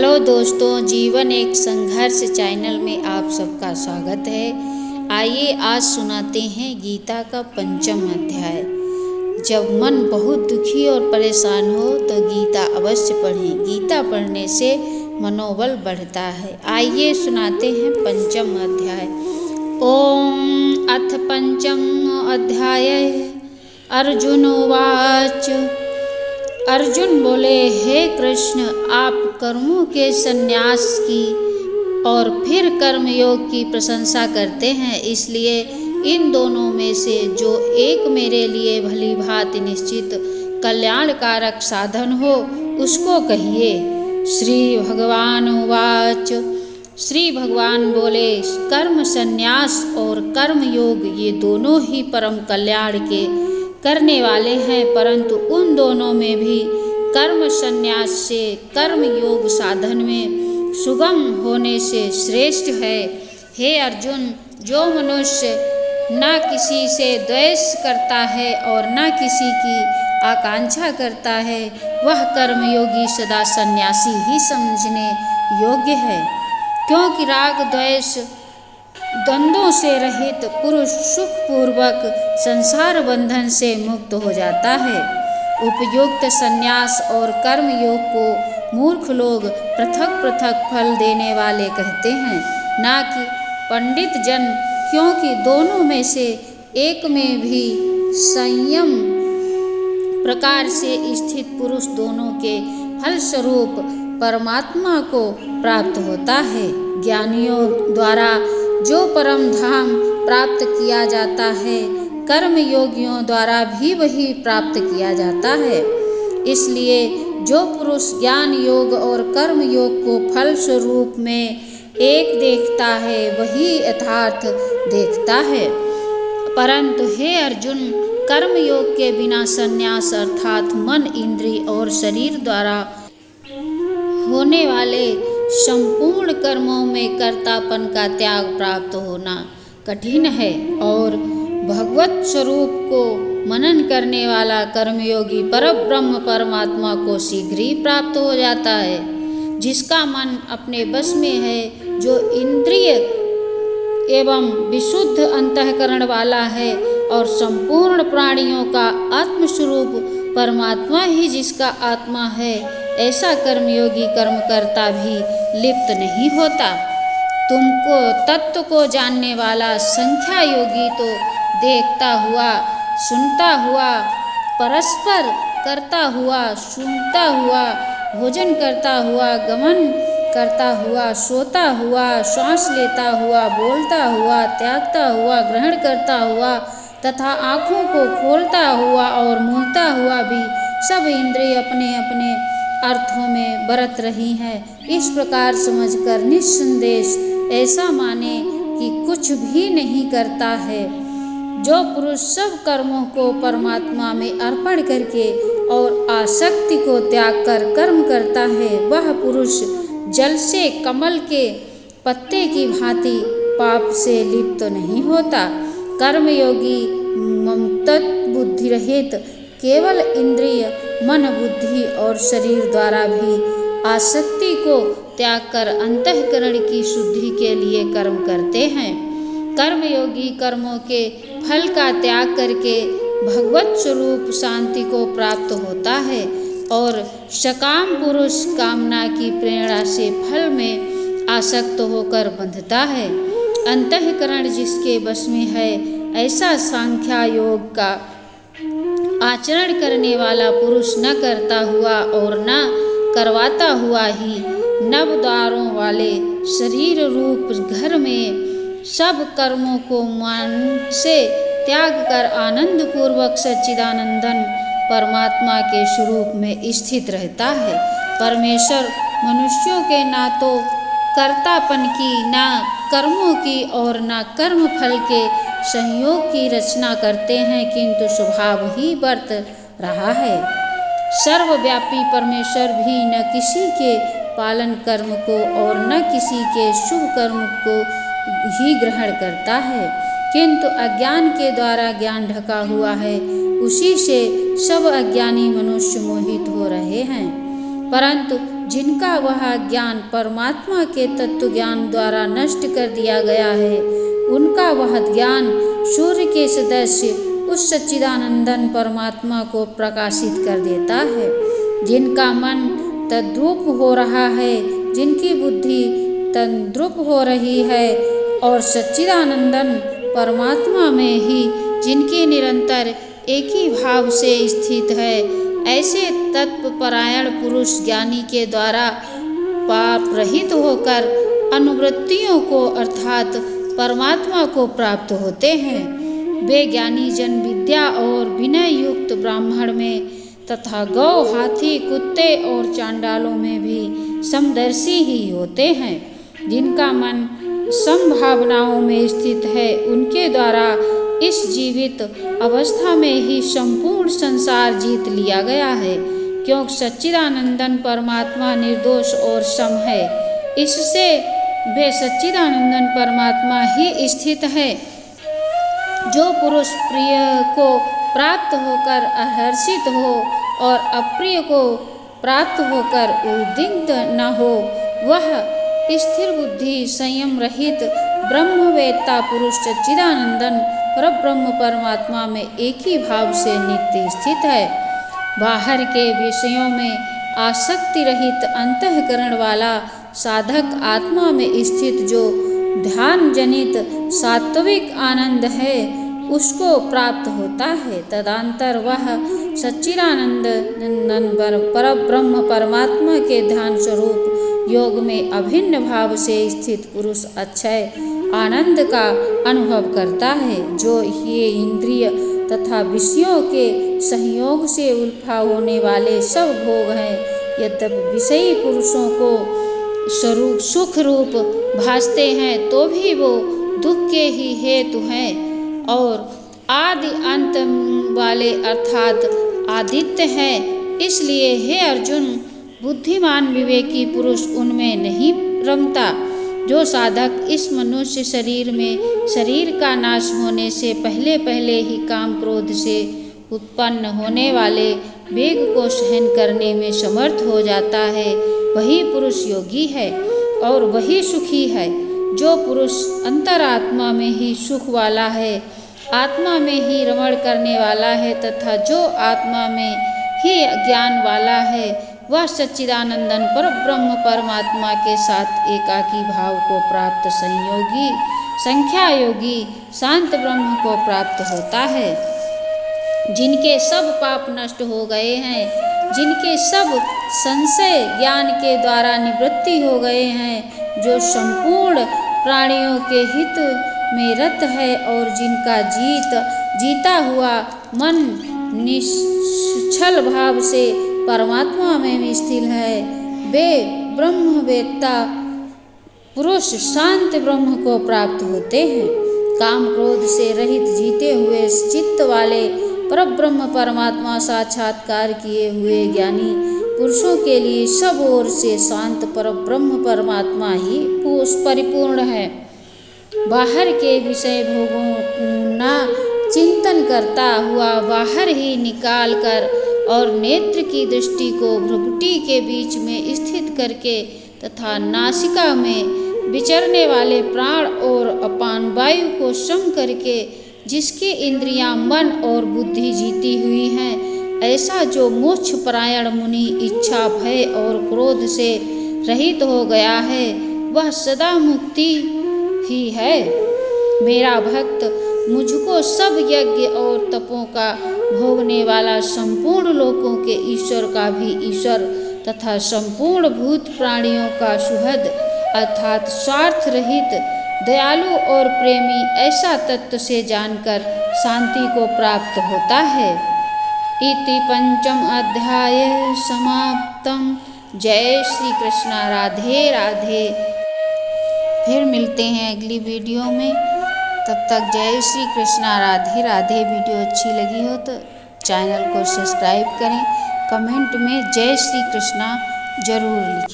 Hello दोस्तों, जीवन एक संघर्ष चैनल में आप सबका स्वागत है। आइए आज सुनाते हैं गीता का 5वां अध्याय। जब मन बहुत दुखी और परेशान हो तो गीता अवश्य पढ़ें। गीता पढ़ने से मनोबल बढ़ता है। आइए सुनाते हैं 5वां अध्याय। ओम अथ 5वां अध्याय। अर्जुन उवाच। अर्जुन बोले, हे कृष्ण, आप कर्मों के संन्यास की और फिर कर्मयोग की प्रशंसा करते हैं, इसलिए इन दोनों में से जो एक मेरे लिए भली भांति निश्चित कल्याणकारक साधन हो उसको कहिए। श्री भगवान उवाच। श्री भगवान बोले, कर्म संन्यास और कर्मयोग ये दोनों ही परम कल्याण के करने वाले हैं, परंतु उन दोनों में भी कर्म संन्यास से कर्म योग साधन में सुगम होने से श्रेष्ठ है। हे अर्जुन, जो मनुष्य न किसी से द्वेष करता है और न किसी की आकांक्षा करता है, वह कर्मयोगी सदा सन्यासी ही समझने योग्य है, क्योंकि राग द्वेष द्वंद्वों से रहित पुरुष सुखपूर्वक संसार बंधन से मुक्त हो जाता है। उपयुक्त संन्यास और कर्मयोग को मूर्ख लोग पृथक पृथक फल देने वाले कहते हैं, ना कि पंडित जन, क्योंकि दोनों में से एक में भी संयम प्रकार से स्थित पुरुष दोनों के फलस्वरूप परमात्मा को प्राप्त होता है। ज्ञानियों द्वारा जो परम धाम प्राप्त किया जाता है, कर्मयोगियों द्वारा भी वही प्राप्त किया जाता है। इसलिए जो पुरुष ज्ञान योग और कर्म योग को फल स्वरूप में एक देखता है, वही यथार्थ देखता है। परंतु हे अर्जुन, कर्म योग के बिना संन्यास अर्थात मन, इंद्रिय और शरीर द्वारा होने वाले संपूर्ण कर्मों में कर्तापन का त्याग प्राप्त होना कठिन है, और भगवत स्वरूप को मनन करने वाला कर्मयोगी परब्रह्म परमात्मा को शीघ्र ही प्राप्त हो जाता है। जिसका मन अपने बस में है, जो इंद्रिय एवं विशुद्ध अंतःकरण वाला है और संपूर्ण प्राणियों का आत्मस्वरूप परमात्मा ही जिसका आत्मा है, ऐसा कर्मयोगी कर्मकर्ता भी लिप्त नहीं होता। तुमको तत्व को जानने वाला संख्या योगी तो देखता हुआ, सुनता हुआ, परस्पर करता हुआ, सूंघता हुआ, भोजन करता हुआ, गमन करता हुआ, सोता हुआ, श्वास लेता हुआ, बोलता हुआ, त्यागता हुआ, ग्रहण करता हुआ तथा आँखों को खोलता हुआ और मूंदता हुआ भी सब इंद्रिय अपने अपने अर्थों में बरत रही हैं। इस प्रकार समझकर निस्संदेह ऐसा माने कि कुछ भी नहीं करता है। जो पुरुष सब कर्मों को परमात्मा में अर्पण करके और आसक्ति को त्याग कर कर्म करता है, वह पुरुष जल से कमल के पत्ते की भांति पाप से लिप्त नहीं होता। कर्मयोगी ममत्व बुद्धि रहित केवल इंद्रिय, मन, बुद्धि और शरीर द्वारा भी आसक्ति को त्याग कर अंतःकरण की शुद्धि के लिए कर्म करते हैं। कर्मयोगी कर्मों के फल का त्याग करके भगवत स्वरूप शांति को प्राप्त होता है, और सकाम पुरुष कामना की प्रेरणा से फल में आसक्त होकर बंधता है। अंतःकरण जिसके बस में है, ऐसा सांख्या योग का आचरण करने वाला पुरुष न करता हुआ और न करवाता हुआ ही नव द्वारों वाले शरीर रूप घर में सब कर्मों को मन से त्याग कर आनंद पूर्वक सच्चिदानंदन परमात्मा के स्वरूप में स्थित रहता है। परमेश्वर मनुष्यों के ना तो कर्तापन की, ना कर्मों की और ना कर्म फल के संयोग की रचना करते हैं, किंतु स्वभाव ही बरत रहा है। सर्वव्यापी परमेश्वर भी न किसी के पालन कर्म को और न किसी के शुभ कर्म को ही ग्रहण करता है, किंतु अज्ञान के द्वारा ज्ञान ढका हुआ है, उसी से सब अज्ञानी मनुष्य मोहित हो रहे हैं। परंतु जिनका वह ज्ञान परमात्मा के तत्व ज्ञान द्वारा नष्ट कर दिया गया है, उनका वह ज्ञान सूर्य के सदृश उस सच्चिदानंदन परमात्मा को प्रकाशित कर देता है। जिनका मन तद्रूप हो रहा है, जिनकी बुद्धि तद्रूप हो रही है और सच्चिदानंदन परमात्मा में ही जिनके निरंतर एक ही भाव से स्थित है, ऐसे तत्वपरायण पुरुष ज्ञानी के द्वारा पाप रहित होकर अनुवृत्तियों को अर्थात परमात्मा को प्राप्त होते हैं। वे ज्ञानी जन विद्या और विनय युक्त ब्राह्मण में तथा गौ, हाथी, कुत्ते और चांडालों में भी समदर्शी ही होते हैं। जिनका मन संभावनाओं में स्थित है, उनके द्वारा इस जीवित अवस्था में ही संपूर्ण संसार जीत लिया गया है, क्योंकि सच्चिदानंदन परमात्मा निर्दोष और सम है। इससे वे सच्चिदानंदन परमात्मा ही स्थित है। जो पुरुष प्रिय को प्राप्त होकर अहर्षित हो और अप्रिय को प्राप्त होकर उद्विग्न न हो, वह स्थिर बुद्धि संयम रहित ब्रह्मवेत्ता पुरुष सच्चिदानंदन परब्रह्म परमात्मा में एक ही भाव से नित्य स्थित है। बाहर के विषयों में आसक्ति रहित अंतःकरण वाला साधक आत्मा में स्थित जो ध्यान जनित सात्विक आनंद है, उसको प्राप्त होता है। तदंतर वह सच्चिदानंद परब्रह्म परमात्मा के ध्यान स्वरूप योग में अभिन्न भाव से स्थित पुरुष अक्षय आनंद का अनुभव करता है। जो ये इंद्रिय तथा विषयों के संयोग से उल्फा होने वाले सब भोग हैं, यद्यपि विषयी पुरुषों को स्वरूप सुख रूप भासते हैं, तो भी वो दुख के ही हेतु हैं और आदि अंत वाले अर्थात आदित्य हैं। इसलिए हे अर्जुन, बुद्धिमान विवेकी पुरुष उनमें नहीं रमता। जो साधक इस मनुष्य शरीर में शरीर का नाश होने से पहले पहले ही काम क्रोध से उत्पन्न होने वाले वेग को सहन करने में समर्थ हो जाता है, वही पुरुष योगी है और वही सुखी है। जो पुरुष अंतरात्मा में ही सुख वाला है, आत्मा में ही रमण करने वाला है तथा जो आत्मा में ही ज्ञान वाला है, वह सच्चिदानंदन परब्रह्म परमात्मा के साथ एकाकी भाव को प्राप्त संयोगी संख्या योगी शांत ब्रह्म को प्राप्त होता है। जिनके सब पाप नष्ट हो गए हैं, जिनके सब संशय ज्ञान के द्वारा निवृत्ति हो गए हैं, जो संपूर्ण प्राणियों के हित में रत है और जिनका जीता हुआ मन निश्चल भाव से परमात्मा में स्थिर है, वे ब्रह्मवेत्ता पुरुष शांत ब्रह्म को प्राप्त होते हैं। काम क्रोध से रहित जीते हुए चित्त वाले परब्रह्म परमात्मा साक्षात्कार किए हुए ज्ञानी पुरुषों के लिए सब ओर से शांत परब्रह्म परमात्मा ही परिपूर्ण है। बाहर के विषय भोगों ना चिंतन करता हुआ बाहर ही निकाल कर और नेत्र की दृष्टि को भ्रुकुटी के बीच में स्थित करके तथा नासिका में विचरने वाले प्राण और अपान वायु को सम करके जिसकी इंद्रियां मन और बुद्धि जीती हुई हैं, ऐसा जो मोक्ष परायण मुनि इच्छा भय और क्रोध से रहित हो गया है, वह सदा मुक्ति ही है। मेरा भक्त मुझको सब यज्ञ और तपों का भोगने वाला संपूर्ण लोकों के ईश्वर का भी ईश्वर तथा संपूर्ण भूत प्राणियों का सुहृद अर्थात स्वार्थ रहित दयालु और प्रेमी ऐसा तत्व से जानकर शांति को प्राप्त होता है। इति पंचम अध्याय समाप्तम। जय श्री कृष्ण। राधे राधे। फिर मिलते हैं अगली वीडियो में। तब तक जय श्री कृष्ण। राधे राधे। वीडियो अच्छी लगी हो तो चैनल को सब्सक्राइब करें। कमेंट में जय श्री कृष्ण जरूर लिखें।